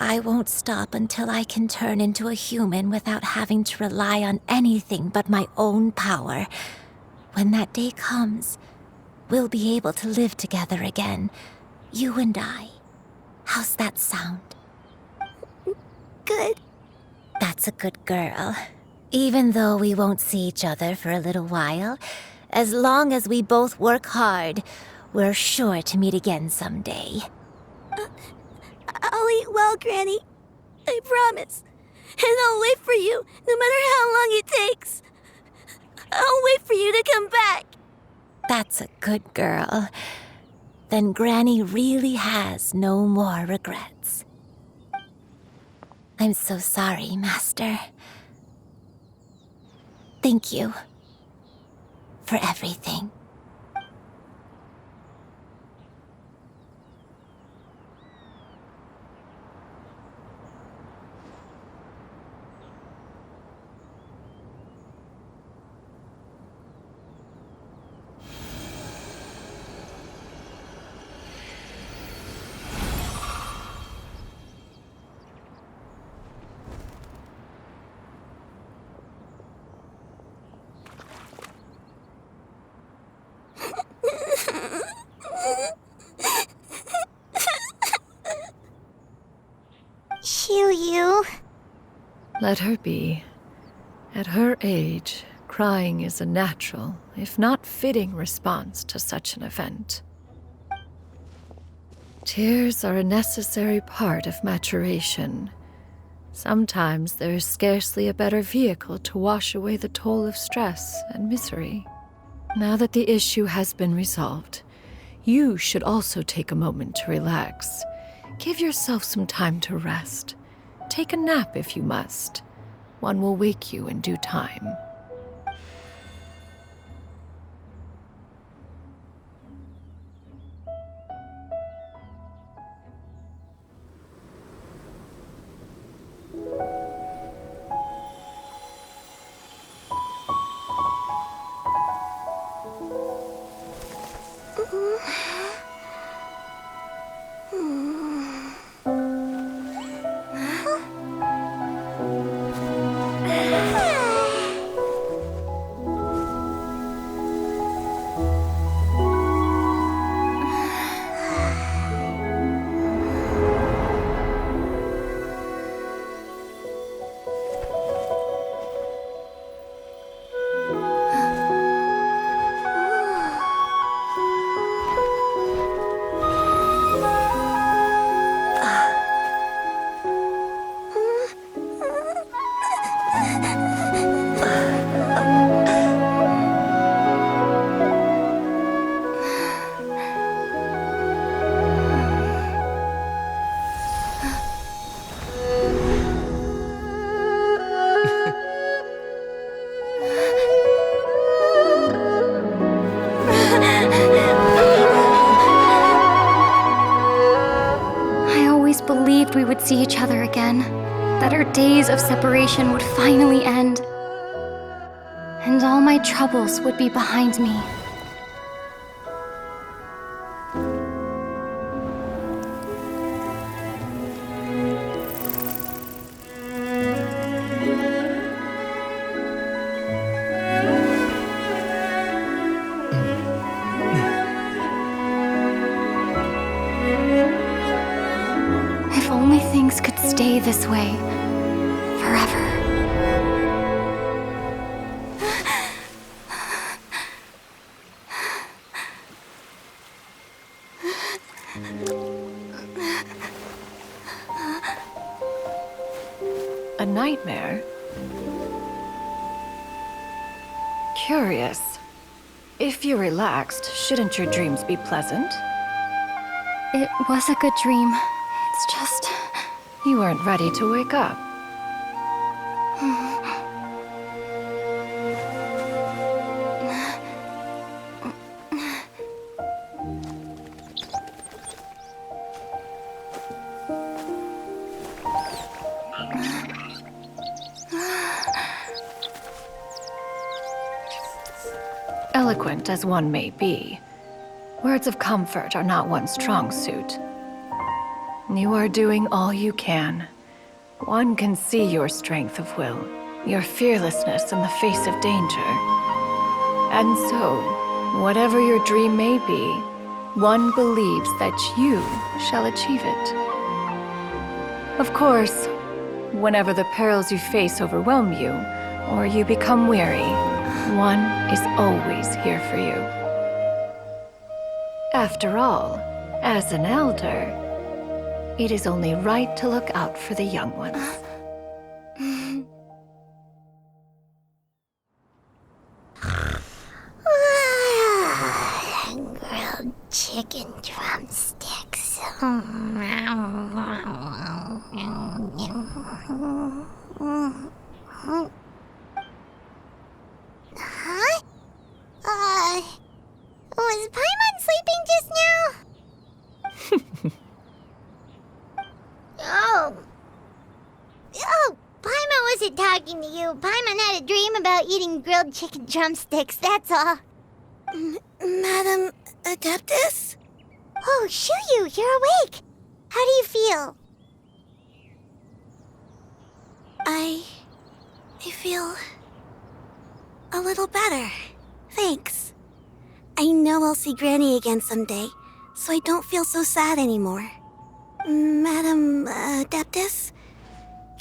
I won't stop until I can turn into a human without having to rely on anything but my own power. When that day comes, we'll be able to live together again, you and I. How's that sound? Good. That's a good girl. Even though we won't see each other for a little while, as long as we both work hard, we're sure to meet again someday. I'll eat well, Granny. I promise. And I'll wait for you, no matter how long it takes. I'll wait for you to come back. That's a good girl. Then Granny really has no more regrets. I'm so sorry, Master. Thank you for everything. You. Let her be. At her age, crying is a natural, if not fitting, response to such an event. Tears are a necessary part of maturation. Sometimes there is scarcely a better vehicle to wash away the toll of stress and misery. Now that the issue has been resolved, you should also take a moment to relax. Give yourself some time to rest. Take a nap if you must. One will wake you in due time. We would see each other again, that our days of separation would finally end, and all my troubles would be behind me. Things could stay this way forever. A nightmare? Curious. If you're relaxed, shouldn't your dreams be pleasant? It was a good dream. It's just... You weren't ready to wake up. Eloquent as one may be, words of comfort are not one's strong suit. You are doing all you can. One can see your strength of will, your fearlessness in the face of danger. And so, whatever your dream may be, one believes that you shall achieve it. Of course, whenever the perils you face overwhelm you, or you become weary, one is always here for you. After all, as an elder, it is only right to look out for the young ones. Grilled chicken drumsticks. Huh? Was Paimon sleeping just now? Oh, Paimon wasn't talking to you. Paimon had a dream about eating grilled chicken drumsticks, that's all. Madam Adeptus? Oh, Shuyu, you're awake. How do you feel? I feel a little better. Thanks. I know I'll see Granny again someday, so I don't feel so sad anymore. Madam Adeptus,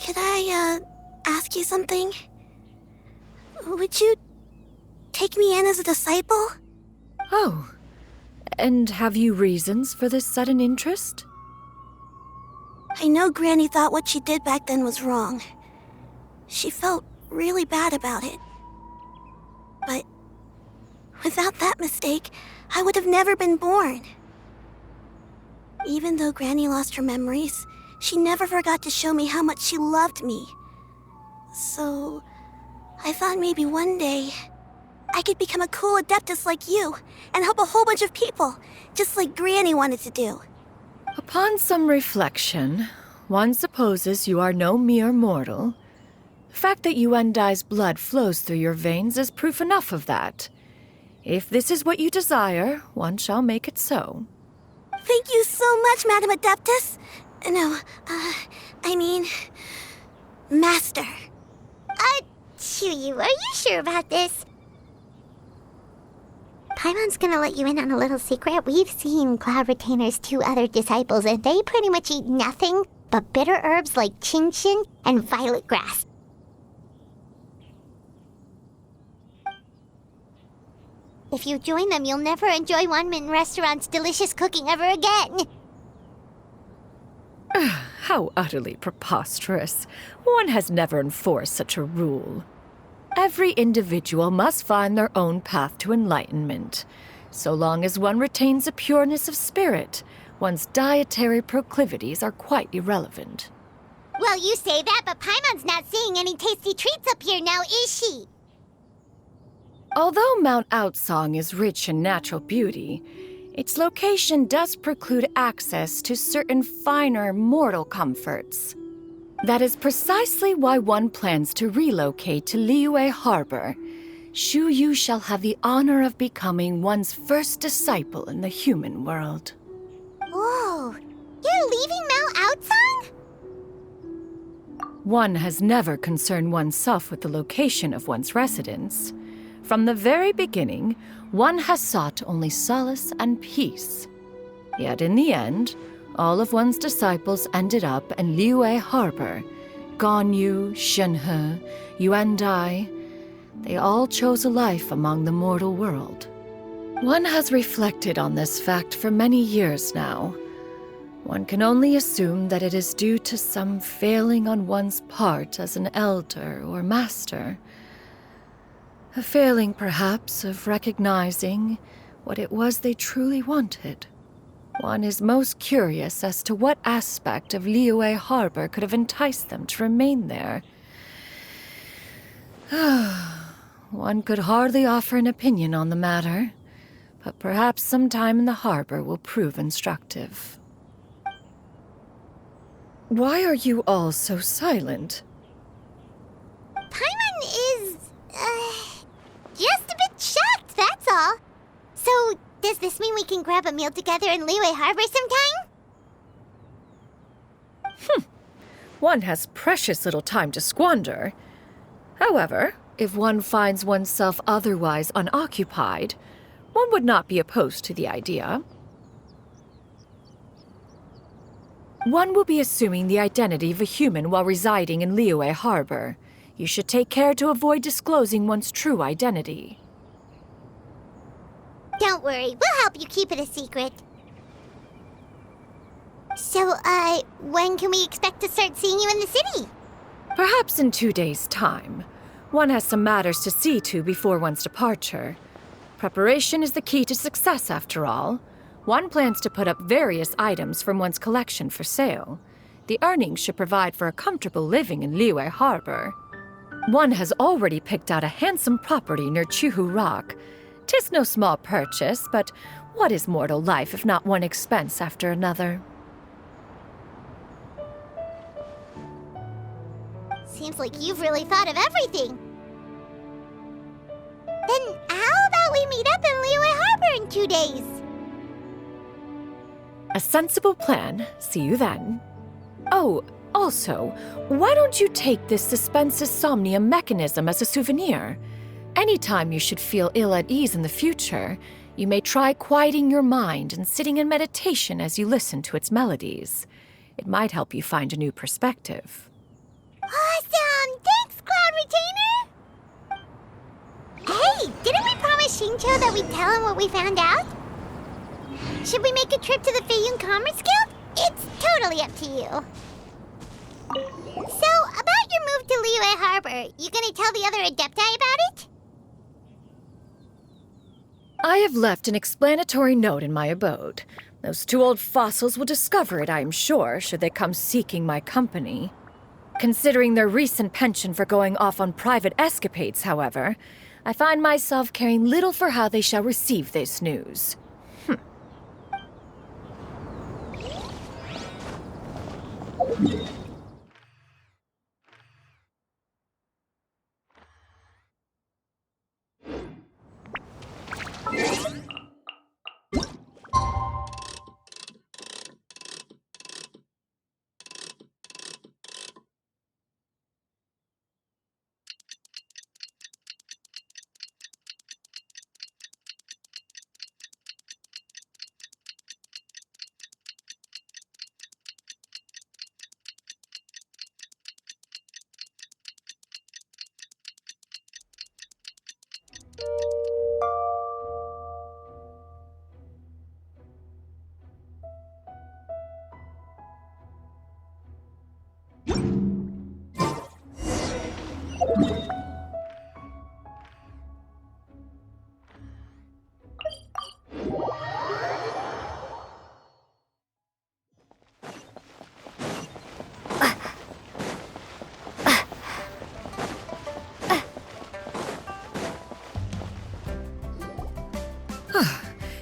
could I ask you something? Would you take me in as a disciple? Oh, and have you reasons for this sudden interest? I know Granny thought what she did back then was wrong. She felt really bad about it. But without that mistake, I would have never been born. Even though Granny lost her memories, she never forgot to show me how much she loved me. So, I thought maybe one day I could become a cool Adeptus like you and help a whole bunch of people, just like Granny wanted to do. Upon some reflection, one supposes you are no mere mortal. The fact that Yuendai's blood flows through your veins is proof enough of that. If this is what you desire, one shall make it so. Thank you so much, Madam Adeptus. No, I mean, Master. Chuyu, are you sure about this? Paimon's gonna let you in on a little secret. We've seen Cloud Retainer's 2 other disciples, and they pretty much eat nothing but bitter herbs like chin-chin and violet grass. If you join them, you'll never enjoy Wanmin Restaurant's delicious cooking ever again. How utterly preposterous. One has never enforced such a rule. Every individual must find their own path to enlightenment. So long as one retains a pureness of spirit, one's dietary proclivities are quite irrelevant. Well, you say that, but Paimon's not seeing any tasty treats up here now, is she? Although Mount Outsong is rich in natural beauty, its location does preclude access to certain finer mortal comforts. That is precisely why one plans to relocate to Liyue Harbor. Shu Yu shall have the honor of becoming one's first disciple in the human world. Whoa, you're leaving Mount Outsong? One has never concerned oneself with the location of one's residence. From the very beginning, one has sought only solace and peace. Yet in the end, all of one's disciples ended up in Liyue Harbor. Ganyu, Shenhe, Yuandai, they all chose a life among the mortal world. One has reflected on this fact for many years now. One can only assume that it is due to some failing on one's part as an elder or master. A failing, perhaps, of recognizing what it was they truly wanted. One is most curious as to what aspect of Liyue Harbor could have enticed them to remain there. One could hardly offer an opinion on the matter, but perhaps some time in the harbor will prove instructive. Why are you all so silent? Paimon is, just a bit shocked, that's all. So, does this mean we can grab a meal together in Liyue Harbor sometime? One has precious little time to squander. However, if one finds oneself otherwise unoccupied, one would not be opposed to the idea. One will be assuming the identity of a human while residing in Liyue Harbor. You should take care to avoid disclosing one's true identity. Don't worry, we'll help you keep it a secret. So, when can we expect to start seeing you in the city? Perhaps in 2 days' time. One has some matters to see to before one's departure. Preparation is the key to success, after all. One plans to put up various items from one's collection for sale. The earnings should provide for a comfortable living in Liyue Harbor. One has already picked out a handsome property near Chuhu Rock. 'Tis no small purchase, but what is mortal life if not one expense after another? Seems like you've really thought of everything. Then how about we meet up in Liyue Harbor in 2 days? A sensible plan. See you then. Oh, also, why don't you take this suspense somnium mechanism as a souvenir? Anytime you should feel ill at ease in the future, you may try quieting your mind and sitting in meditation as you listen to its melodies. It might help you find a new perspective. Awesome! Thanks, Cloud Retainer! Hey, didn't we promise Shincho that we'd tell him what we found out? Should we make a trip to the Feiyun Commerce Guild? It's totally up to you. So, about your move to Liyue Harbor, you gonna tell the other Adepti about it? I have left an explanatory note in my abode. Those 2 old fossils will discover it, I am sure, should they come seeking my company. Considering their recent penchant for going off on private escapades, however, I find myself caring little for how they shall receive this news.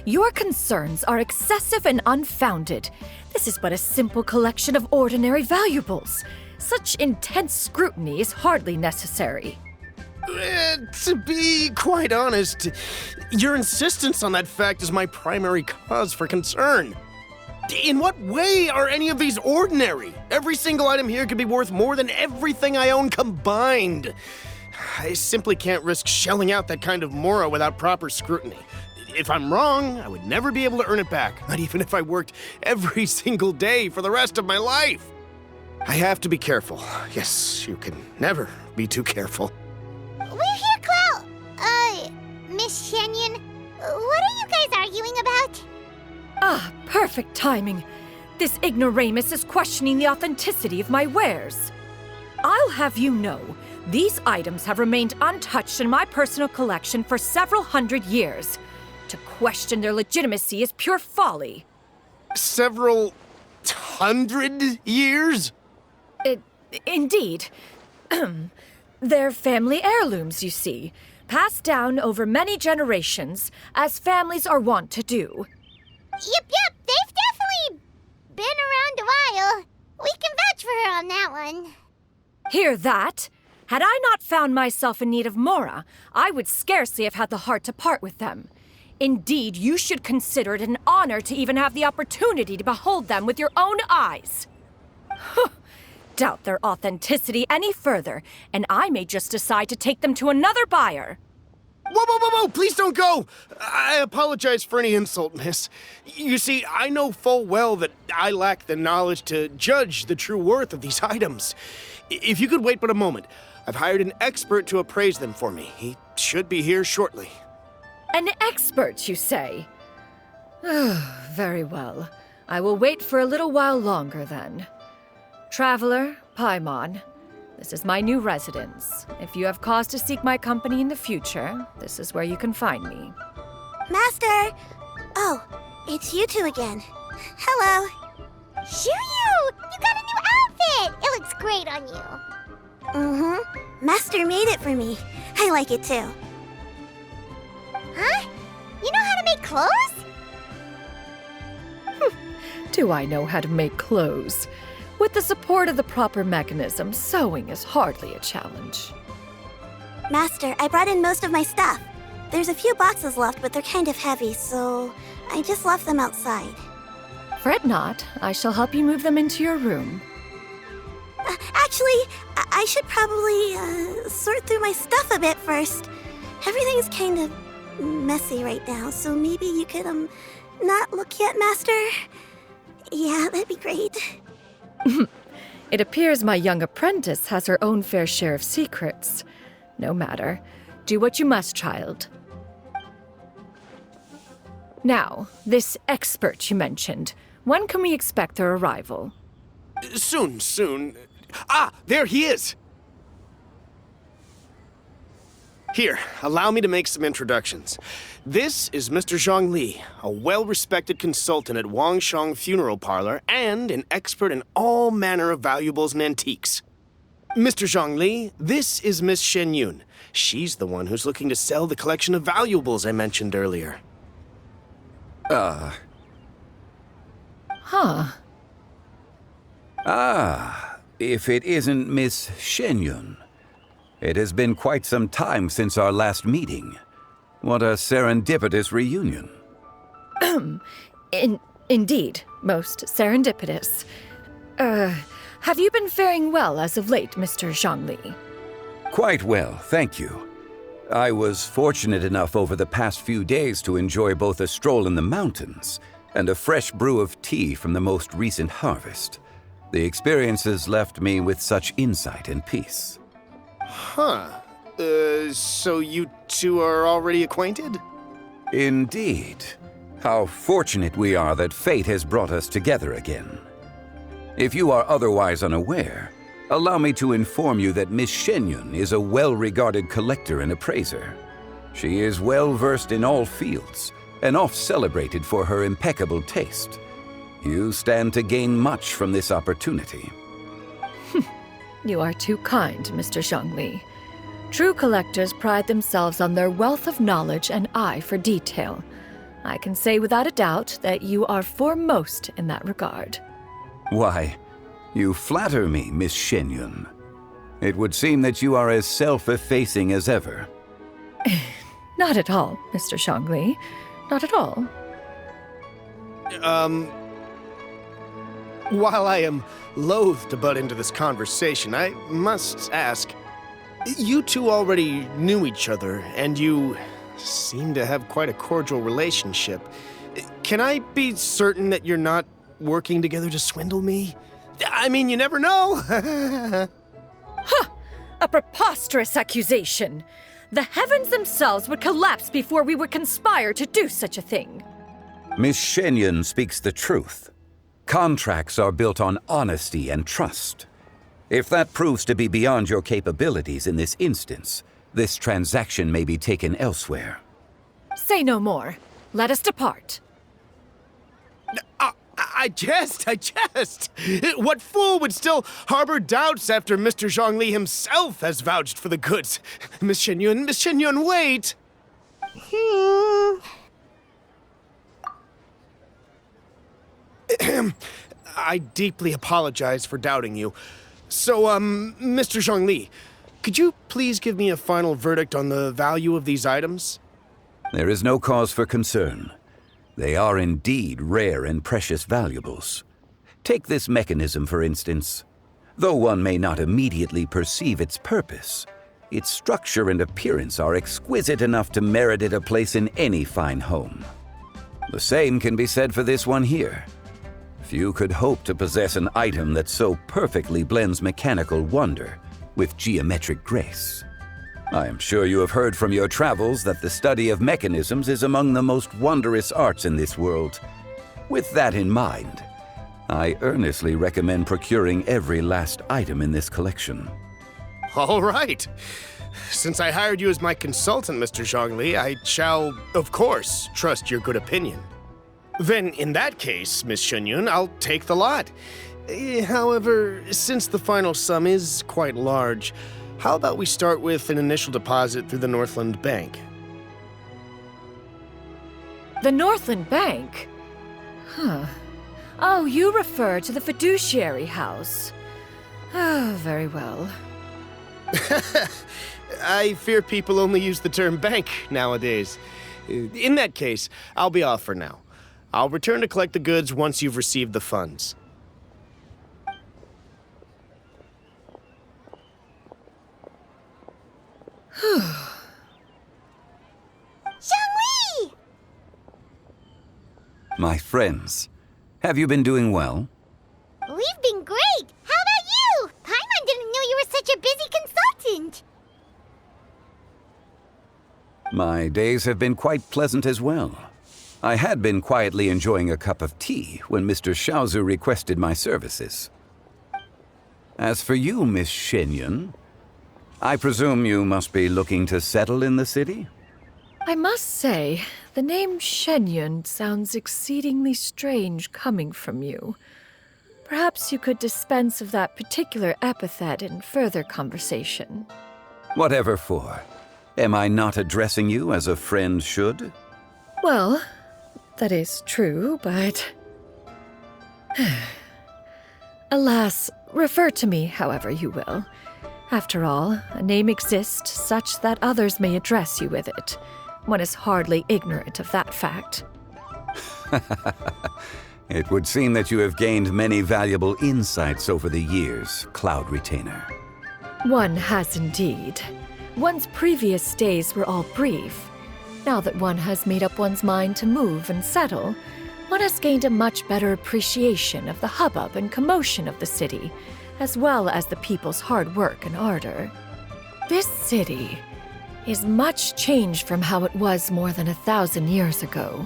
Your concerns are excessive and unfounded. This is but a simple collection of ordinary valuables. Such intense scrutiny is hardly necessary. To be quite honest, your insistence on that fact is my primary cause for concern. In what way are any of these ordinary? Every single item here could be worth more than everything I own combined. I simply can't risk shelling out that kind of mora without proper scrutiny. If I'm wrong, I would never be able to earn it back, not even if I worked every single day for the rest of my life. I have to be careful. Yes, you can never be too careful. We're here, Cloud! Miss Shenyan, what are you guys arguing about? Ah, perfect timing. This ignoramus is questioning the authenticity of my wares. I'll have you know, these items have remained untouched in my personal collection for several hundred years. To question their legitimacy is pure folly. Several hundred years? Indeed. They're family heirlooms, you see, passed down over many generations, as families are wont to do. Yep, they've definitely been around a while. We can vouch for her on that one. Hear that? Had I not found myself in need of mora, I would scarcely have had the heart to part with them. Indeed, you should consider it an honor to even have the opportunity to behold them with your own eyes. doubt their authenticity any further, and I may just decide to take them to another buyer. Whoa, whoa, whoa, whoa! Please don't go! I apologize for any insult, miss. You see, I know full well that I lack the knowledge to judge the true worth of these items. If you could wait but a moment, I've hired an expert to appraise them for me. He should be here shortly. An expert, you say? Very well. I will wait for a little while longer, then. Traveler, Paimon, this is my new residence. If you have cause to seek my company in the future, this is where you can find me. Master! Oh, it's you two again. Hello. Shiryu! You got a new outfit! It looks great on you. Mm-hmm. Master made it for me. I like it too. Huh? You know how to make clothes? Do I know how to make clothes? With the support of the proper mechanism, sewing is hardly a challenge. Master, I brought in most of my stuff. There's a few boxes left, but they're kind of heavy, so I just left them outside. Fret not. I shall help you move them into your room. Actually, I should probably sort through my stuff a bit first. Everything's kind of messy right now, so maybe you could, not look yet, Master? Yeah, that'd be great. It appears my young apprentice has her own fair share of secrets. No matter. Do what you must, child. Now, this expert you mentioned. When can we expect their arrival? Soon. Ah, there he is! Here, allow me to make some introductions. This is Mr. Zhongli, a well-respected consultant at Wangshang Funeral Parlor and an expert in all manner of valuables and antiques. Mr. Zhongli, this is Miss Shenyun. She's the one who's looking to sell the collection of valuables I mentioned earlier. Huh. If it isn't Miss Shenyun. It has been quite some time since our last meeting. What a serendipitous reunion. Indeed, most serendipitous. Have you been faring well as of late, Mr. Zhongli? Quite well, thank you. I was fortunate enough over the past few days to enjoy both a stroll in the mountains and a fresh brew of tea from the most recent harvest. The experiences left me with such insight and peace. Huh. So you two are already acquainted? Indeed. How fortunate we are that fate has brought us together again. If you are otherwise unaware, allow me to inform you that Miss Shenyun is a well-regarded collector and appraiser. She is well-versed in all fields, and oft-celebrated for her impeccable taste. You stand to gain much from this opportunity. You are too kind, Mr. Zhongli. True collectors pride themselves on their wealth of knowledge and eye for detail. I can say without a doubt that you are foremost in that regard. Why, you flatter me, Miss Shenyun. It would seem that you are as self-effacing as ever. Not at all, Mr. Zhongli. Not at all. While I am loath to butt into this conversation, I must ask, you two already knew each other, and you seem to have quite a cordial relationship. Can I be certain that you're not working together to swindle me? I mean, you never know. A preposterous accusation! The heavens themselves would collapse before we would conspire to do such a thing. Miss Shenyun speaks the truth. Contracts are built on honesty and trust. If that proves to be beyond your capabilities in this instance, this transaction may be taken elsewhere. Say no more. Let us depart. I jest. What fool would still harbor doubts after Mr. Zhongli himself has vouched for the goods? Miss Shenyun, wait! I deeply apologize for doubting you. So, Mr. Zhongli, could you please give me a final verdict on the value of these items? There is no cause for concern. They are indeed rare and precious valuables. Take this mechanism, for instance. Though one may not immediately perceive its purpose, its structure and appearance are exquisite enough to merit it a place in any fine home. The same can be said for this one here. Few could hope to possess an item that so perfectly blends mechanical wonder with geometric grace. I am sure you have heard from your travels that the study of mechanisms is among the most wondrous arts in this world. With that in mind, I earnestly recommend procuring every last item in this collection. All right. Since I hired you as my consultant, Mr. Zhongli, I shall, of course, trust your good opinion. Then, in that case, Miss Shenyun, I'll take the lot. However, since the final sum is quite large, how about we start with an initial deposit through the Northland Bank? The Northland Bank? Huh. Oh, you refer to the fiduciary house. Oh, very well. I fear people only use the term bank nowadays. In that case, I'll be off for now. I'll return to collect the goods once you've received the funds. Zhongli! My friends, have you been doing well? We've been great! How about you? Paimon didn't know you were such a busy consultant! My days have been quite pleasant as well. I had been quietly enjoying a cup of tea when Mr. Xiaozu requested my services. As for you, Miss Shenyun, I presume you must be looking to settle in the city? I must say, the name Shenyun sounds exceedingly strange coming from you. Perhaps you could dispense of that particular epithet in further conversation. Whatever for. Am I not addressing you as a friend should? Well, that is true, but... Alas, refer to me however you will. After all, a name exists such that others may address you with it. One is hardly ignorant of that fact. It would seem that you have gained many valuable insights over the years, Cloud Retainer. One has indeed. One's previous days were all brief. Now that one has made up one's mind to move and settle, one has gained a much better appreciation of the hubbub and commotion of the city, as well as the people's hard work and ardor. This city is much changed from how it was more than 1,000 years ago.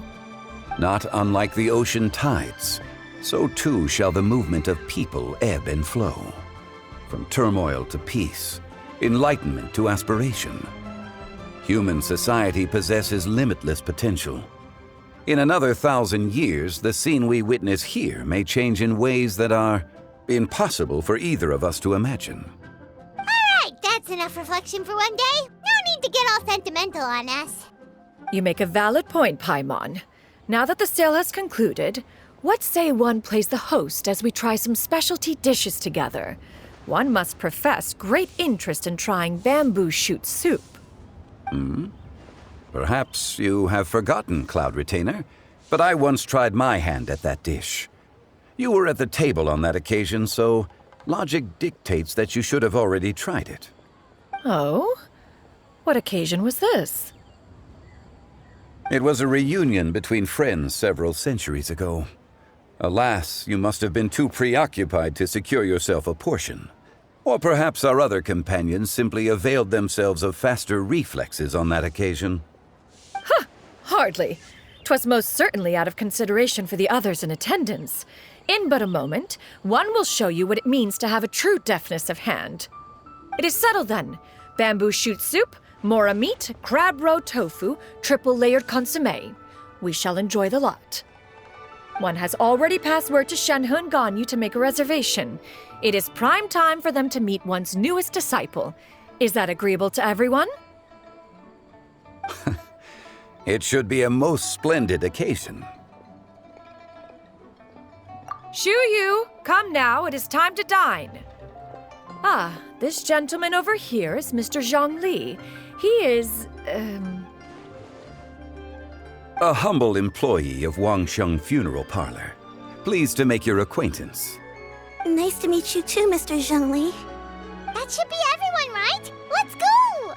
Not unlike the ocean tides, so too shall the movement of people ebb and flow. From turmoil to peace, enlightenment to aspiration. Human society possesses limitless potential. In another 1,000 years, the scene we witness here may change in ways that are impossible for either of us to imagine. Alright, that's enough reflection for one day. No need to get all sentimental on us. You make a valid point, Paimon. Now that the sale has concluded, what say one plays the host as we try some specialty dishes together? One must profess great interest in trying bamboo shoot soup. Perhaps you have forgotten, Cloud Retainer, but I once tried my hand at that dish. You were at the table on that occasion, so logic dictates that you should have already tried it. Oh? What occasion was this? It was a reunion between friends several centuries ago. Alas, you must have been too preoccupied to secure yourself a portion. Or perhaps our other companions simply availed themselves of faster reflexes on that occasion. Hardly. 'Twas most certainly out of consideration for the others in attendance. In but a moment, one will show you what it means to have a true deftness of hand. It is settled then. Bamboo shoot soup, mora meat, crab roe tofu, triple-layered consommé. We shall enjoy the lot. One has already passed word to Shenhe and Ganyu to make a reservation. It is prime time for them to meet one's newest disciple. Is that agreeable to everyone? It should be a most splendid occasion. Shu Yu, come now, it is time to dine. Ah, this gentleman over here is Mr. Zhongli. He is, A humble employee of Wangsheng Funeral Parlor. Pleased to make your acquaintance. Nice to meet you too, Mr. Zhengli. That should be everyone, right? Let's go!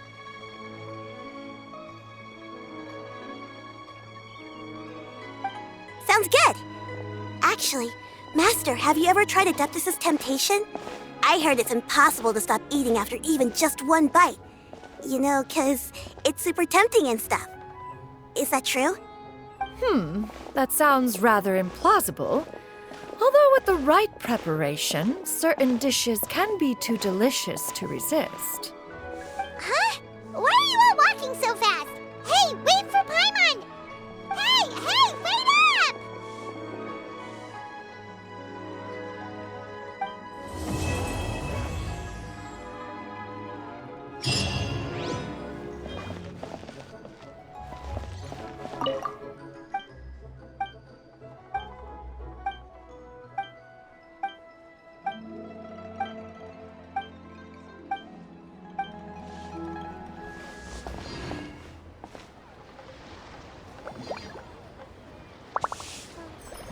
Sounds good! Actually, Master, have you ever tried Adeptus' temptation? I heard it's impossible to stop eating after even just one bite. You know, 'cause it's super tempting and stuff. Is that true? That sounds rather implausible. Although with the right preparation, certain dishes can be too delicious to resist. Huh? Why are you all walking so fast? Hey, wait for